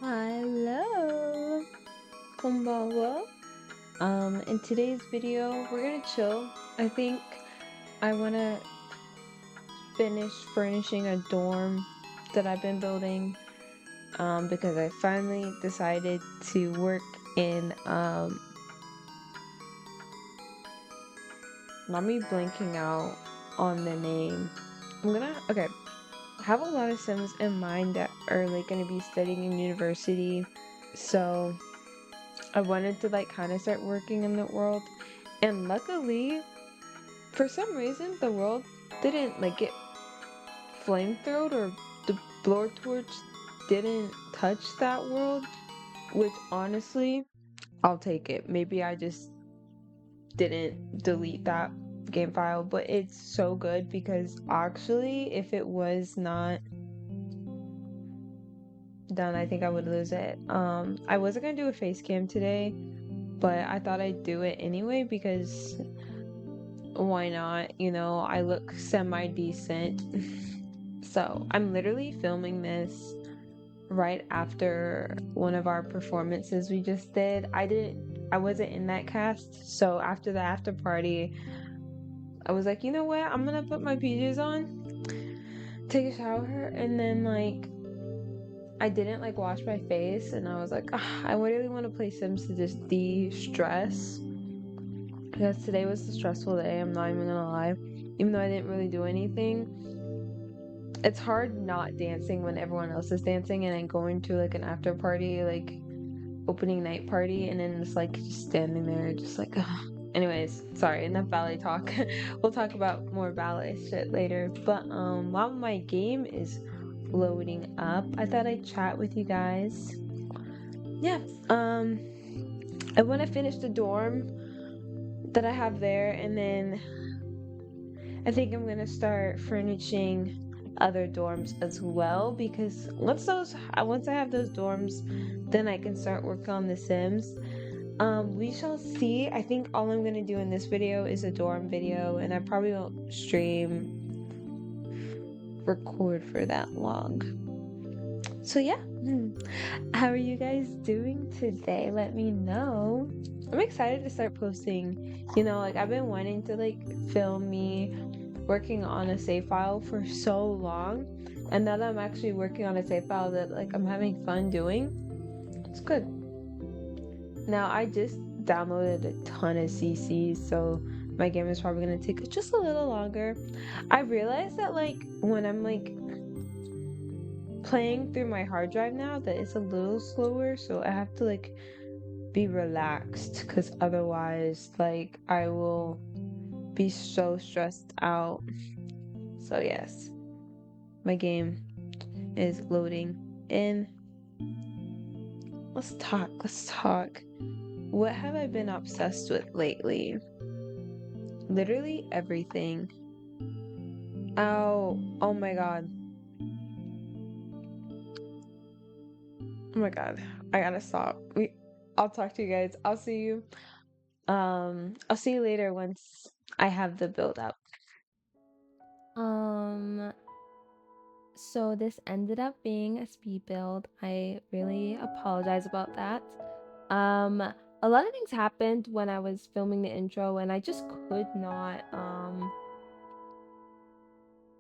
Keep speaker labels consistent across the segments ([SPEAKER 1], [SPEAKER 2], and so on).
[SPEAKER 1] Hello, konbanwa. In today's video, we're gonna chill. I think I wanna finish furnishing a dorm that I've been building. Because I finally decided to work in not me blanking out on the name. Okay. I have a lot of Sims in mind that are like gonna be studying in university. So I wanted to like kind of start working in the world. And luckily, for some reason, the world didn't like get flamethrowed or the blowtorch didn't touch that world, which honestly, I'll take it. Maybe I just didn't delete that game file, but it's so good because actually, if it was not done, I think I would lose it. I wasn't gonna do a face cam today, but I thought I'd do it anyway because why not? I look semi decent. So I'm literally filming this right after one of our performances we just did. I wasn't in that cast, so after the after party, I was like, you know what? I'm gonna put my PJs on, take a shower, and then like I didn't like wash my face, and I was like, I really want to play Sims to just de-stress because today was a stressful day. I'm not even gonna lie, even though I didn't really do anything. It's hard not dancing when everyone else is dancing and then going to like an after party, like opening night party, and then it's like just standing there, just like, ugh. Anyways, sorry, enough ballet talk. We'll talk about more ballet shit later. But while my game is loading up, I thought I'd chat with you guys. Yeah, I want to finish the dorm that I have there, and then I think I'm gonna start furnishing other dorms as well because once I have those dorms, then I can start working on the Sims. We shall see. I think all I'm gonna do in this video is a dorm video, and I probably won't record for that long. So yeah, how are you guys doing today? Let me know. I'm excited to start posting. Like I've been wanting to like film me working on a save file for so long, and now that I'm actually working on a save file that like I'm having fun doing, it's good. Now I just downloaded a ton of CCs, so my game is probably gonna take just a little longer. I realized that like when I'm like playing through my hard drive now that it's a little slower, so I have to like be relaxed because otherwise like I will be so stressed out. So yes, my game is loading in. Let's talk. What have I been obsessed with lately? Literally everything. Oh my god. Oh my god. I gotta stop. I'll talk to you guys. I'll see you later once I have the build up. Um so this ended up being a speed build. I really apologize about that. Um a lot of things happened when I was filming the intro and I just could not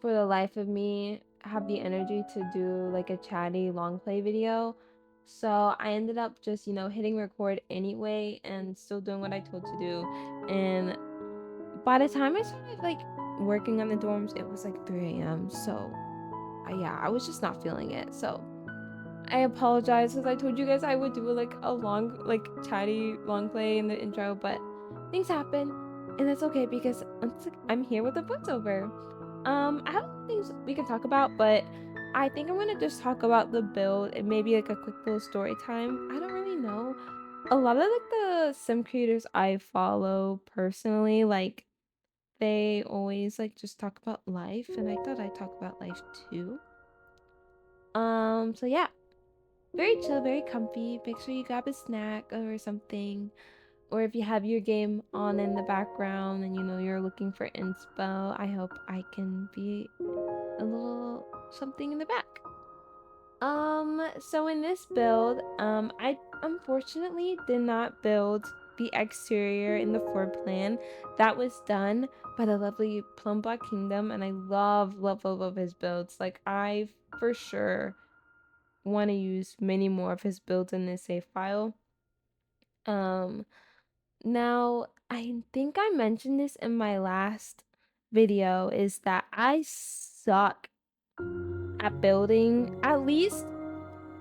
[SPEAKER 1] for the life of me have the energy to do like a chatty long play video. So I ended up just, hitting record anyway and still doing what I told to do. And by the time I started like working on the dorms, it was like 3 a.m. So yeah, I was just not feeling it. So I apologize because I told you guys I would do like a long, like chatty long play in the intro, but things happen, and that's okay because I'm here with a voiceover. I have things we can talk about, but I think I'm gonna just talk about the build and maybe like a quick little story time. I don't really know. A lot of like the sim creators I follow personally, like they always like just talk about life, and I thought I'd talk about life too. So yeah, very chill, very comfy. Make sure you grab a snack or something. Or if you have your game on in the background and you're looking for inspo, I hope I can be a little something in the back. So in this build, I unfortunately did not build the exterior in the floor plan. That was done by the lovely Plum Black Kingdom, and I love, love, love, love his builds. Like, I for sure want to use many more of his builds in this save file. Um, Now I think I mentioned this in my last video, is that I suck at building at least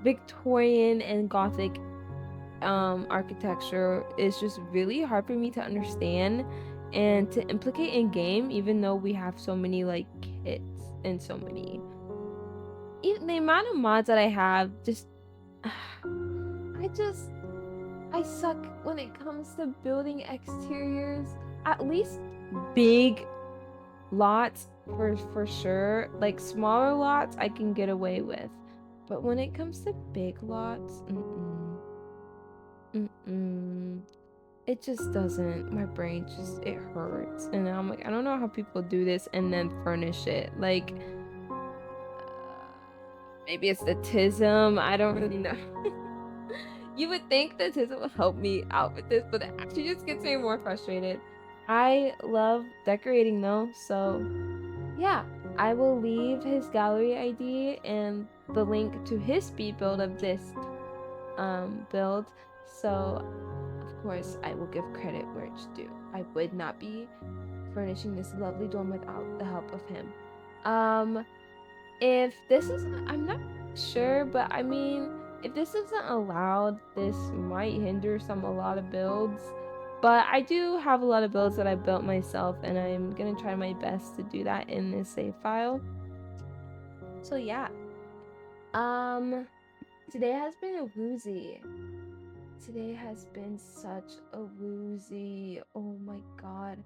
[SPEAKER 1] Victorian and Gothic architecture. Is just really hard for me to understand and to implicate in game, even though we have so many like kits and so many, even the amount of mods that I have. Just I just I suck when it comes to building exteriors. At least big lots for sure. Like smaller lots I can get away with. But when it comes to big lots, mm-mm. It just doesn't. My brain just, it hurts. And I'm like, I don't know how people do this and then furnish it. Like, maybe it's the tism. I don't really know. You would think that tism would help me out with this, but it actually just gets me more frustrated. I love decorating though, so yeah, I will leave his gallery ID and the link to his speed build of this build. So of course I will give credit where it's due. I would not be furnishing this lovely dorm without the help of him. Um if this is, I'm not sure, but I mean, if this isn't allowed, this might hinder a lot of builds. But I do have a lot of builds that I built myself, and I'm gonna try my best to do that in this save file. So yeah. Um Today has been a woozy. Today has been such a woozy. Oh my god.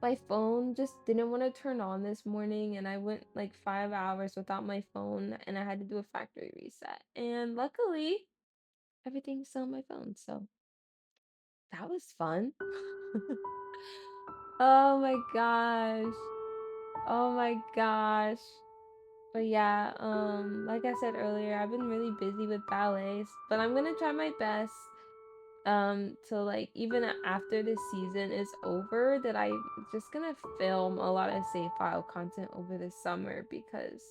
[SPEAKER 1] My phone just didn't want to turn on this morning, and I went like 5 hours without my phone, and I had to do a factory reset. And luckily, everything's still on my phone. So that was fun. Oh my gosh. Oh my gosh. But yeah, like I said earlier, I've been really busy with ballets, but I'm gonna try my best to like, even after this season is over, that I'm just gonna film a lot of save file content over the summer, because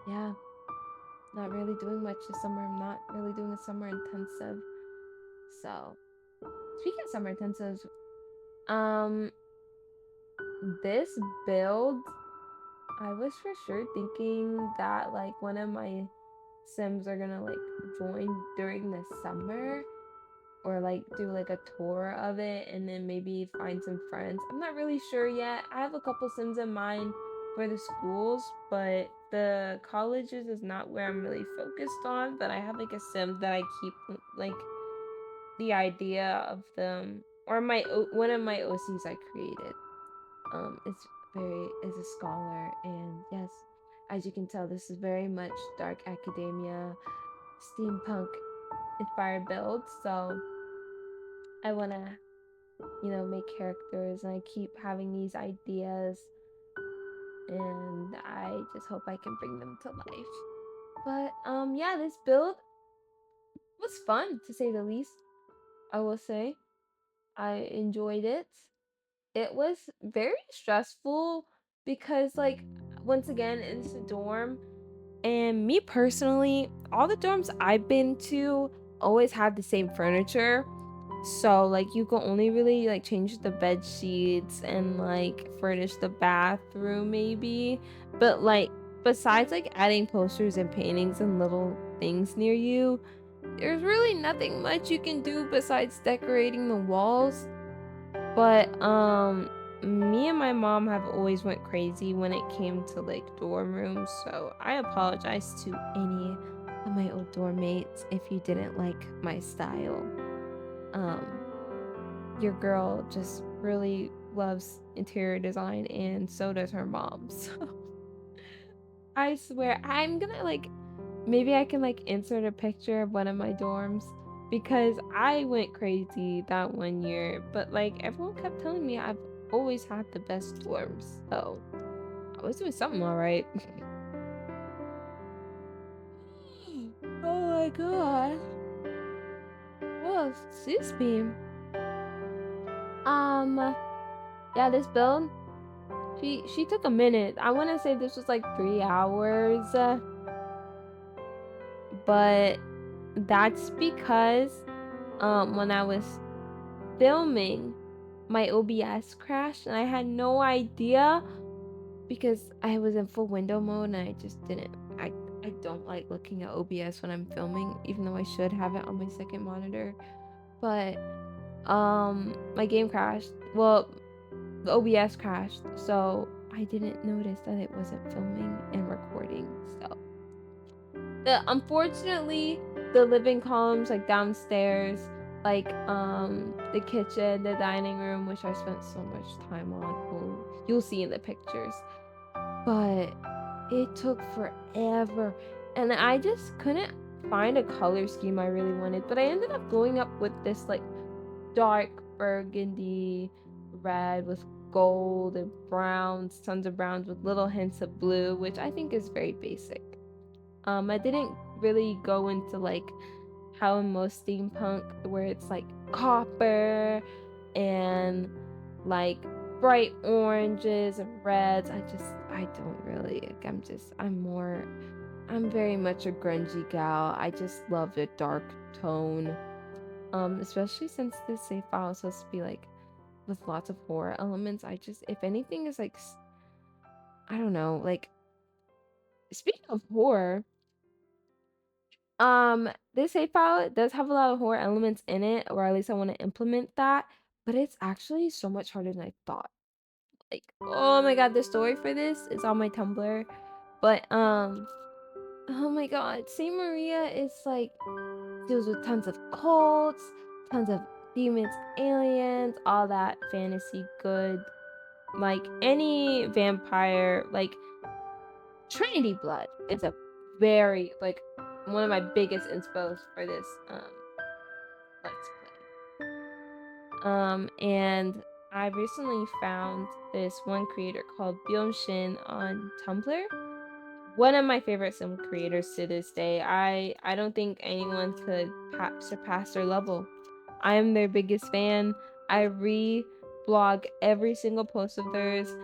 [SPEAKER 1] yeah, not really doing much this summer. I'm not really doing a summer intensive. So speaking of summer intensives, um this build, I was for sure thinking that like one of my sims are gonna like join during the summer, or like do like a tour of it, and then maybe find some friends. I'm not really sure yet. I have a couple sims in mind for the schools, but the colleges is not where I'm really focused on. But I have like a sim that I keep like the idea of them, or one of my OCs I created. Is a scholar, and yes, as you can tell, this is very much dark academia, steampunk inspired build. So I wanna, make characters, and I keep having these ideas, and I just hope I can bring them to life. But yeah, this build was fun to say the least. I will say I enjoyed it. It was very stressful because, like, once again, it's a dorm, and me personally, all the dorms I've been to always had the same furniture. So like you can only really like change the bed sheets and like furnish the bathroom maybe. But like, besides like adding posters and paintings and little things near you, there's really nothing much you can do besides decorating the walls. But me and my mom have always went crazy when it came to like dorm rooms. So I apologize to any of my old dorm mates if you didn't like my style. Um your girl just really loves interior design, and so does her mom. So I swear I'm gonna like, maybe I can like insert a picture of one of my dorms, because I went crazy that one year, but like everyone kept telling me I've always had the best dorms. So I was doing something all right. my god. Oh, excuse me. Um, yeah, this build, she took a minute. I want to say this was like 3 hours, but that's because when I was filming, my OBS crashed and I had no idea because I was in full window mode and I just didn't. I don't like looking at OBS when I'm filming, even though I should have it on my second monitor. But my game crashed. Well, the OBS crashed, so I didn't notice that it wasn't filming and recording. So unfortunately, the living columns like downstairs, like the kitchen, the dining room, which I spent so much time on, you'll see in the pictures. But it took forever, and I just couldn't find a color scheme I really wanted. But I ended up going up with this like dark burgundy red with gold and browns, tons of browns with little hints of blue, which I think is very basic. I didn't really go into like how in most steampunk where it's like copper and like bright oranges and reds. I don't really like, I'm very much a grungy gal. I just love a dark tone. Especially since this save file is supposed to be like with lots of horror elements. I just, if anything is like I don't know, like speaking of horror, this save file does have a lot of horror elements in it, or at least I want to implement that, but it's actually so much harder than I thought. Like, oh my god, the story for this is on my Tumblr, but oh my god, Saint Maria is like deals with tons of cults, tons of demons, aliens, all that fantasy good. Like any vampire, like Trinity Blood is a very like one of my biggest inspos for this let's play. And I recently found this one creator called Byung-shin on Tumblr. One of my favorite sim creators to this day. I don't think anyone could surpass their level. I am their biggest fan. I re-blog every single post of theirs.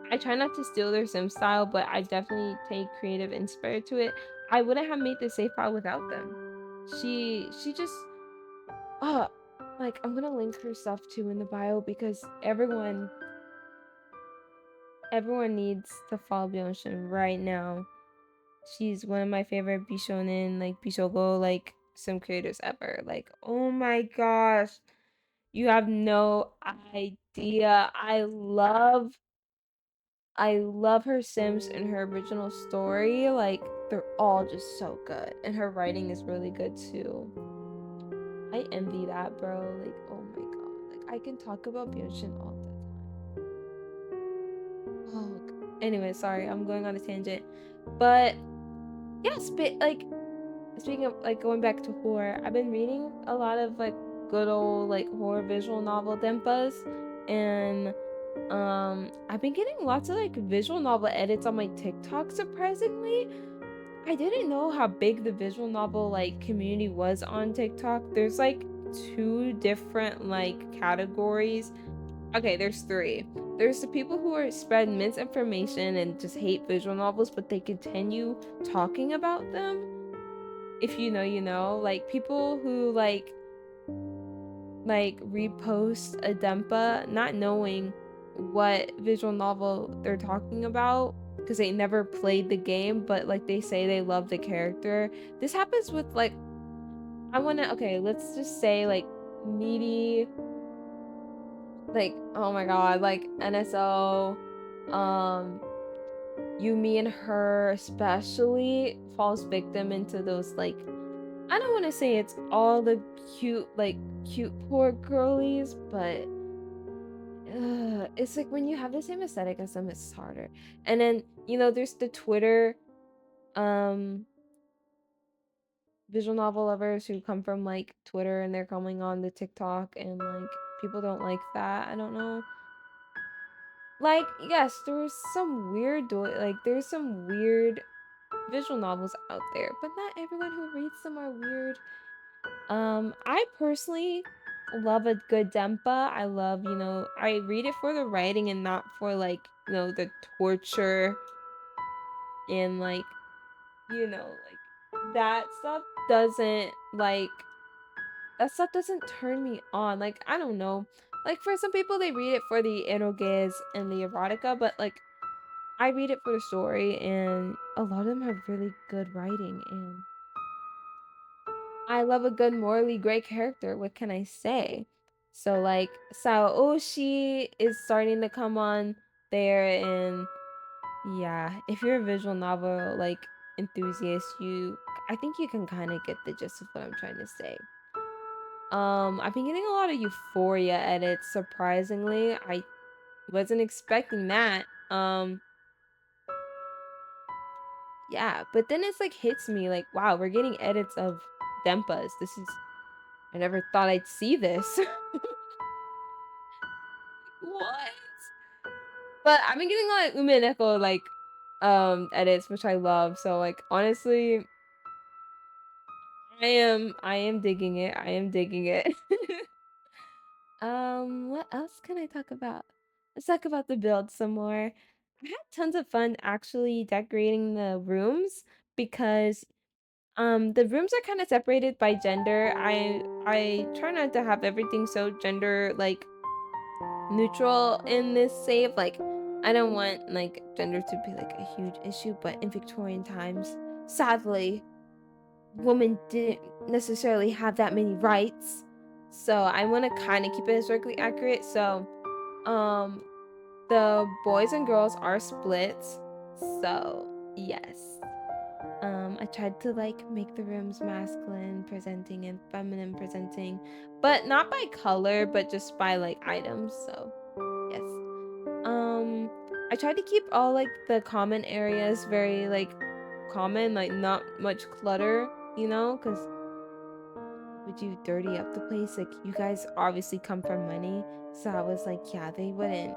[SPEAKER 1] I try not to steal their sim style, but I definitely take creative inspired to it. I wouldn't have made this safe file without them. She just uh like I'm gonna link her stuff too in the bio because everyone needs to follow Byeonshin right now. She's one of my favorite Bishonen, like Bishogo, like sim creators ever. Like, oh my gosh. You have no idea. I love her sims and her original story. Like, they're all just so good. And her writing is really good too. I envy that, bro. Like, oh my god. Like, I can talk about Byeonshin all the time. Oh, anyway, sorry, I'm going on a tangent. But yes, but like speaking of like going back to horror, I've been reading a lot of like good old like horror visual novel dempas, and I've been getting lots of like visual novel edits on my TikTok surprisingly. I didn't know how big the visual novel like community was on TikTok. There's like two different like categories. Okay, there's three. There's the people who are spread misinformation and just hate visual novels, but they continue talking about them. If you know, you know, like people who repost a dempa not knowing what visual novel they're talking about because they never played the game, but like they say they love the character. This happens with like okay, let's just say like needy, like oh my god, like NSO, Yumi and her especially falls victim into those like I don't want to say it's all the cute poor girlies, but it's like when you have the same aesthetic as them, it's harder. And then there's the Twitter um visual novel lovers who come from like Twitter and they're coming on the TikTok and like people don't like that. I don't know. Like yes, there's some weird visual novels out there, but not everyone who reads them are weird. I personally love a good dempa. I love, I read it for the writing and not for like, the torture and like, like that stuff doesn't turn me on. Like, I don't know. Like for some people they read it for the eroges and the erotica, but like I read it for the story and a lot of them have really good writing and I love a good morally great character. What can I say? So like Saoshi is starting to come on there and yeah, if you're a visual novel like enthusiast, I think you can kind of get the gist of what I'm trying to say. I've been getting a lot of Euphoria edits, surprisingly. I wasn't expecting that. Yeah, but then it's like hits me like, wow, we're getting edits of Dempas. I never thought I'd see this. What? But I've been getting a lot of Ume and Echo like edits, which I love. So like honestly, I am digging it. I am digging it. What else can I talk about? Let's talk about the build some more. I had tons of fun actually decorating the rooms because the rooms are kind of separated by gender. I try not to have everything so gender like neutral in this save. Like I don't want like gender to be like a huge issue, but in Victorian times, sadly, women didn't necessarily have that many rights. So I want to kind of keep it historically accurate. So um the boys and girls are split. So yes. I tried to like make the rooms masculine presenting and feminine presenting, but not by color, but just by like items. So yes. Um, I tried to keep all like the common areas very like common, like not much clutter, because would you dirty up the place? Like you guys obviously come from money. So I was like, yeah, they wouldn't.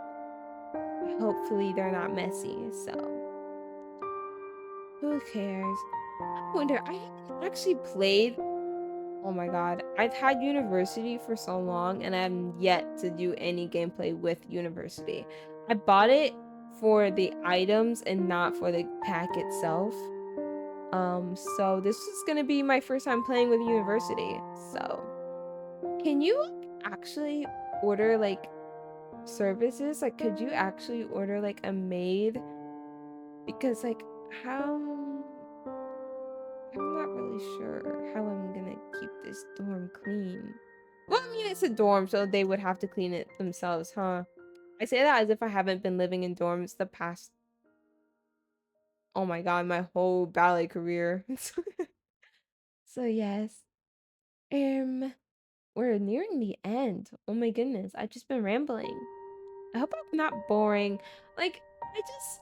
[SPEAKER 1] Hopefully they're not messy. So who cares? I wonder, I haven't actually played. Oh my God. I've had university for so long and I'm yet to do any gameplay with university. I bought it for the items and not for the pack itself. So this is gonna be my first time playing with university. So can you actually order like services? Like could you actually order like a maid? Because like how I'm not really sure how I'm gonna keep this dorm clean. Well, I mean, it's a dorm, so they would have to clean it themselves, huh? I say that as if I haven't been living in dorms the past, oh my God, my whole ballet career. So yes. Um, we're nearing the end. Oh my goodness, I've just been rambling. I hope I'm not boring. Like, I just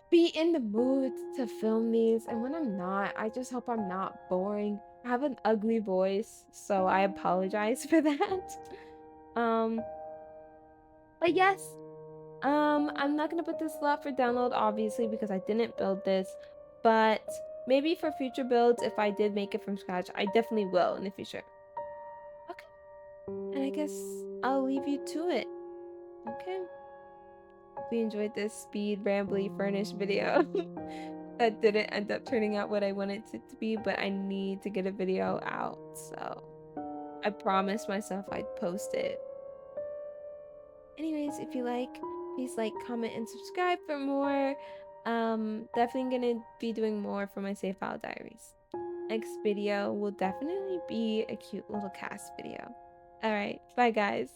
[SPEAKER 1] be in the mood to film these, and when I'm not, I just hope I'm not boring. I have an ugly voice, so I apologize for that. Um, but yes, I'm not gonna put this up for download obviously because I didn't build this, but maybe for future builds, if I did make it from scratch, I definitely will in the future. Okay, and I guess I'll leave you to it. Okay. Hope you enjoyed this speed rambly furnished video. That didn't end up turning out what I wanted it to be, but I need to get a video out. So I promised myself I'd post it. Anyways, if you like, please like, comment, and subscribe for more. Definitely gonna be doing more for my Save File Diaries. Next video will definitely be a cute little cast video. Alright, bye guys.